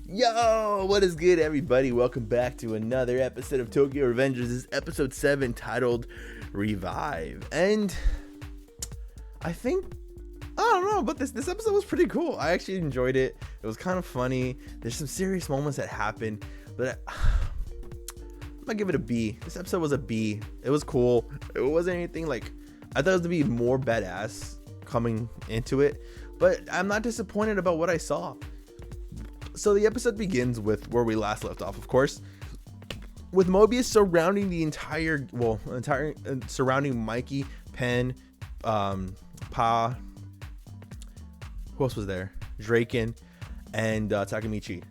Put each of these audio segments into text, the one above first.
Yo, what is good, everybody? Welcome back to another episode of Tokyo Revengers. This is episode 7 titled Revive. And I don't know, but this episode was pretty cool. I actually enjoyed it. It was kind of funny. There's some serious moments that happened, but I'm gonna give it a B. This episode was a B. It was cool. It wasn't anything like, I thought it was gonna be more badass coming into it, but I'm not disappointed about what I saw. So the episode begins with where we last left off, of course, with Moebius surrounding surrounding Mikey, Pen, Pa, who else was there? Draken, and Takemichi.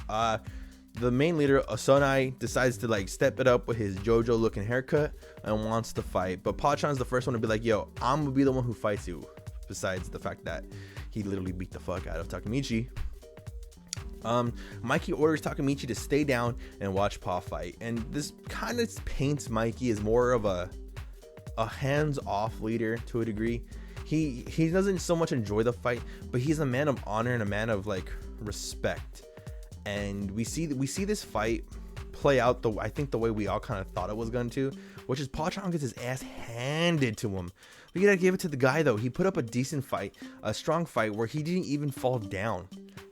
The main leader, Osonai, decides to step it up with his JoJo looking haircut and wants to fight. But Pachan's the first one to be like, yo, I'm gonna be the one who fights you. Besides the fact that he literally beat the fuck out of Takemichi. Mikey orders Takemichi to stay down and watch Pa fight, and this kind of paints Mikey as more of a hands-off leader to a degree. He doesn't so much enjoy the fight, but he's a man of honor and a man of respect. And we see this fight play out I think the way we all kind of thought it was going to, which is Pachan gets his ass handed to him. We gotta give it to the guy though. He put up a decent fight, a strong fight where he didn't even fall down.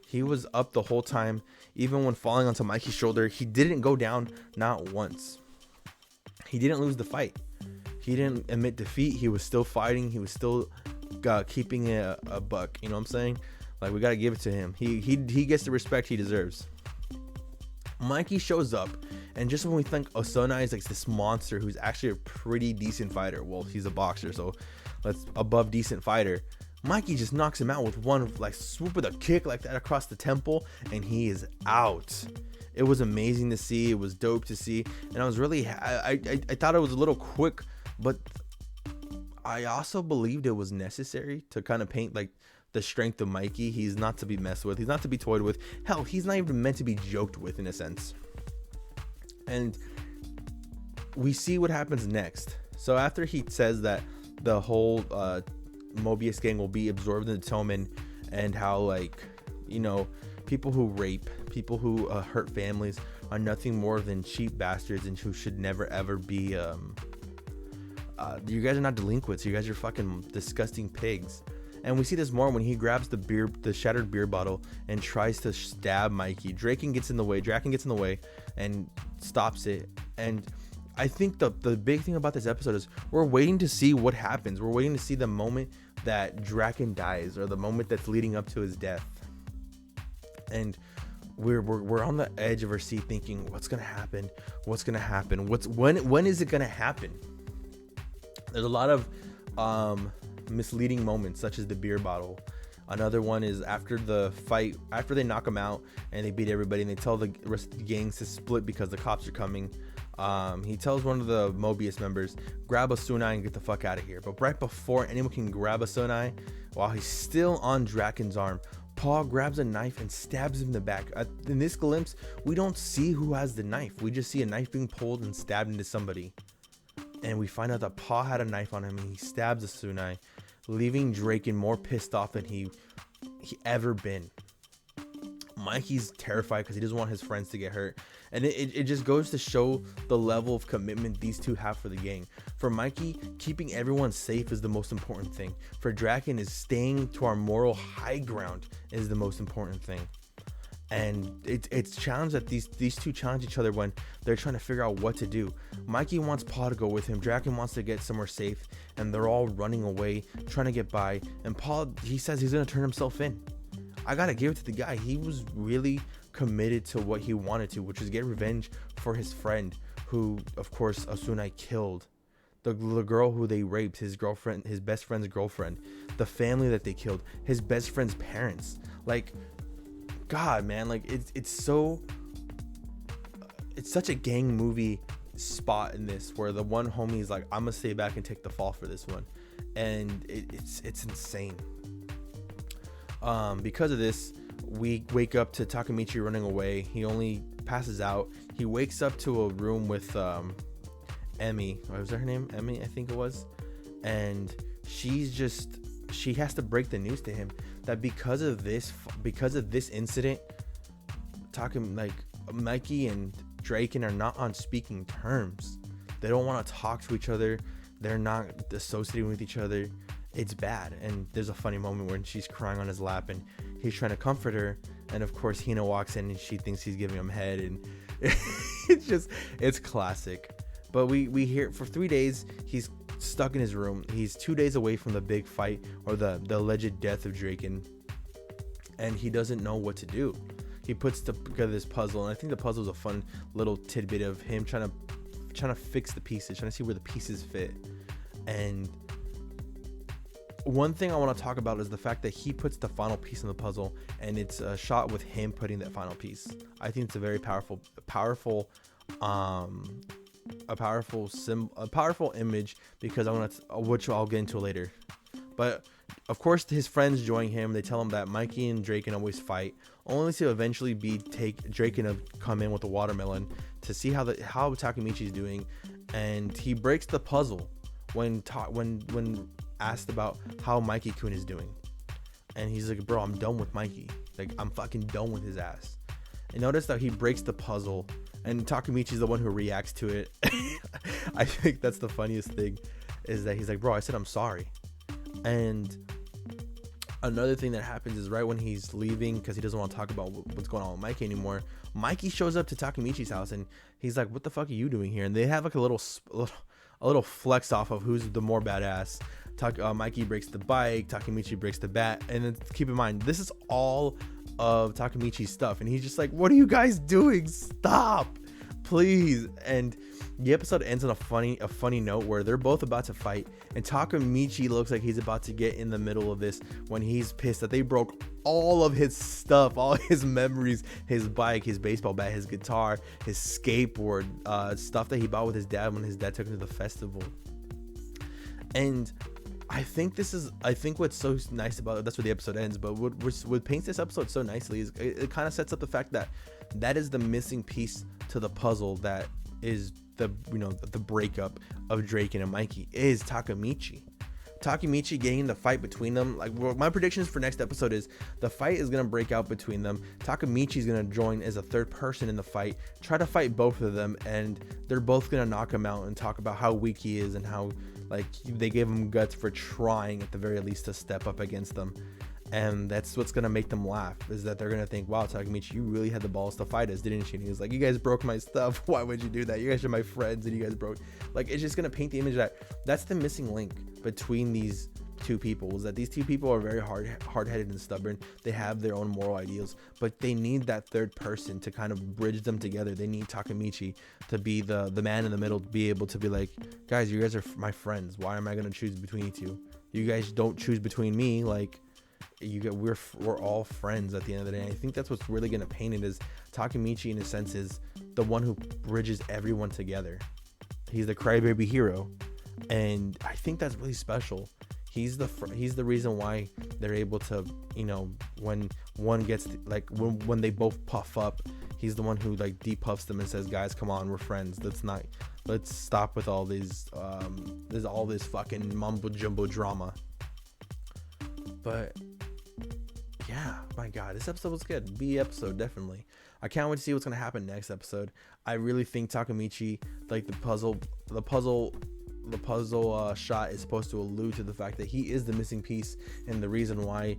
He was up the whole time. Even when falling onto Mikey's shoulder, he didn't go down, not once. He didn't lose the fight. He didn't admit defeat. He was still fighting. He was still keeping a buck. You know what I'm saying? We got to give it to him. He gets the respect he deserves. Mikey shows up, and just when we think Osonai is this monster who's actually a pretty decent fighter. Well, he's a boxer, so that's above decent fighter. Mikey just knocks him out with one swoop with a kick like that across the temple, and he is out. It was amazing to see. It was dope to see, and I was really I thought it was a little quick, but I also believed it was necessary to kind of paint the strength of Mikey. He's not to be messed with. He's not to be toyed with. Hell, he's not even meant to be joked with in a sense. And we see what happens next. So after he says that the whole Moebius gang will be absorbed into Toman, and how people who rape, people who hurt families are nothing more than cheap bastards and who should never ever be you guys are not delinquents, you guys are fucking disgusting pigs. And we see this more when he grabs the shattered beer bottle and tries to stab Mikey. Draken gets in the way and stops it. And I think the big thing about this episode is we're waiting to see what happens. We're waiting to see the moment that Draken dies, or the moment that's leading up to his death. And we're on the edge of our seat thinking, what's gonna happen? What's gonna happen? When is it gonna happen? There's a lot of misleading moments, such as the beer bottle. Another one is after the fight, after they knock him out and they beat everybody and they tell the rest of the gangs to split because the cops are coming. He tells one of the Moebius members, grab a Sunai and get the fuck out of here. But right before anyone can grab a Sunai, while he's still on Draken's arm, Paul grabs a knife and stabs him in the back. In this glimpse, we don't see who has the knife. We just see a knife being pulled and stabbed into somebody. And we find out that Paul had a knife on him and he stabs a Sunai, leaving Draken more pissed off than he ever been. Mikey's terrified because he doesn't want his friends to get hurt, and it just goes to show the level of commitment these two have for the gang. For Mikey, keeping everyone safe is the most important thing. For Draken, is staying to our moral high ground is the most important thing. And it's challenged that these two challenge each other when they're trying to figure out what to do. Mikey wants Paul to go with him. Draken wants to get somewhere safe, and they're all running away, trying to get by. And Paul, he says he's gonna turn himself in. I gotta give it to the guy. He was really committed to what he wanted to, which was get revenge for his friend, who, of course, Osunai killed. The girl who they raped, his girlfriend, his best friend's girlfriend, the family that they killed, his best friend's parents. God, man, it's such a gang movie spot in this, where the one homie is like, I'm gonna stay back and take the fall for this one, and it's insane. Because of this, we wake up to Takemichi running away. He only passes out. He wakes up to a room with Emmy. What was her name? Emmy, I think it was. And she has to break the news to him that because of this incident, talking like Mikey and Draken are not on speaking terms. They don't want to talk to each other. They're not associating with each other. It's bad. And there's a funny moment when she's crying on his lap and he's trying to comfort her, and of course Hina walks in and she thinks he's giving him head, and it's classic. But we hear for 3 days he's stuck in his room. He's 2 days away from the big fight, or the alleged death of Draken, and he doesn't know what to do. He puts together this puzzle, and I think the puzzle is a fun little tidbit of him trying to fix the pieces, trying to see where the pieces fit. And one thing I want to talk about is the fact that he puts the final piece in the puzzle, and it's a shot with him putting that final piece. I think it's a very powerful image, because which I'll get into later. But of course his friends join him. They tell him that Mikey and Draken always fight, only to eventually Draken to come in with a watermelon to see how Takemichi's doing, and he breaks the puzzle when asked about how Mikey-kun is doing, and he's like, bro, I'm done with Mikey. Like, I'm fucking done with his ass. And notice that he breaks the puzzle, and Takemichi's the one who reacts to it. I think that's the funniest thing, is that he's like, bro, I said I'm sorry. And another thing that happens is right when he's leaving, because he doesn't want to talk about what's going on with Mikey anymore, Mikey shows up to Takemichi's house, and he's like, what the fuck are you doing here? And they have like a little flex off of who's the more badass. Mikey breaks the bike, Takemichi breaks the bat, and then keep in mind, this is all of Takemichi's stuff, and he's just like, what are you guys doing? Stop, please. And the episode ends on a funny note where they're both about to fight, and Takemichi looks like he's about to get in the middle of this when he's pissed that they broke all of his stuff, all his memories, his bike, his baseball bat, his guitar, his skateboard, stuff that he bought with his dad when his dad took him to the festival. And I think what's so nice about it, that's where the episode ends, but what paints this episode so nicely is it kind of sets up the fact that is the missing piece to the puzzle, that is the breakup of Draken and Mikey, is Takemichi getting the fight between them. Like, my predictions for next episode is the fight is going to break out between them. Takemichi is going to join as a third person in the fight, try to fight both of them, and they're both going to knock him out and talk about how weak he is and how, like, they gave him guts for trying at the very least to step up against them. And that's what's going to make them laugh, is that they're going to think, wow, Takemichi, you really had the balls to fight us, didn't you? And he was like, you guys broke my stuff. Why would you do that? You guys are my friends, and you guys broke. Like, it's just going to paint the image that's the missing link between these two people, is that these two people are very hard-headed and stubborn. They have their own moral ideals, but they need that third person to kind of bridge them together. They need Takemichi to be the man in the middle, to be able to be like, guys, you guys are my friends. Why am I going to choose between you two? You guys don't choose between me. Like, we're all friends at the end of the day. I think that's what's really going to paint it, is Takemichi, in a sense, is the one who bridges everyone together. He's the crybaby hero, and I think that's really special. He's the reason why they're able to, when one gets, like, when they both puff up, he's the one who, like, depuffs them and says, guys, come on, we're friends. Let's stop with all these there's all this fucking mumbo jumbo drama. But yeah, my god, this episode was good. B episode, definitely. I can't wait to see what's gonna happen next episode. I really think Takemichi, like, the puzzle shot is supposed to allude to the fact that he is the missing piece, and the reason why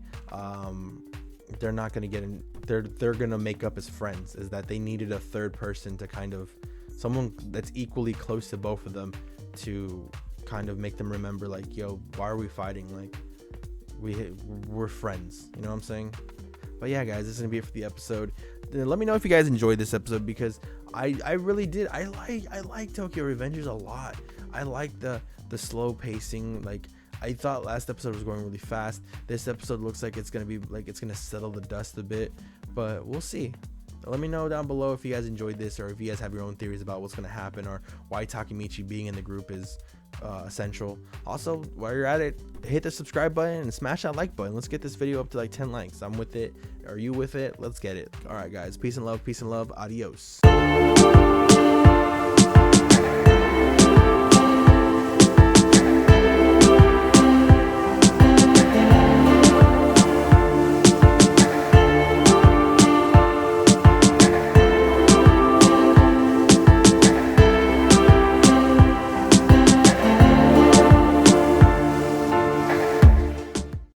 they're not gonna get in, they're gonna make up as friends, is that they needed a third person to kind of, someone that's equally close to both of them, to kind of make them remember, like, yo, why are we fighting? Like, we're friends, you know what I'm saying? But yeah, guys, this is gonna be it for the episode. Let me know if you guys enjoyed this episode, because I really did. I like Tokyo Revengers a lot. I like the slow pacing. Like, I thought last episode was going really fast. This episode looks like it's gonna be, like, it's gonna settle the dust a bit, but we'll see. Let me know down below if you guys enjoyed this, or if you guys have your own theories about what's gonna happen, or why Takemichi being in the group is essential. Also, while you're at it, hit the subscribe button and smash that like button. Let's get this video up to like 10 likes. I'm with it. Are you with it? Let's get it. All right, guys. Peace and love. Adios.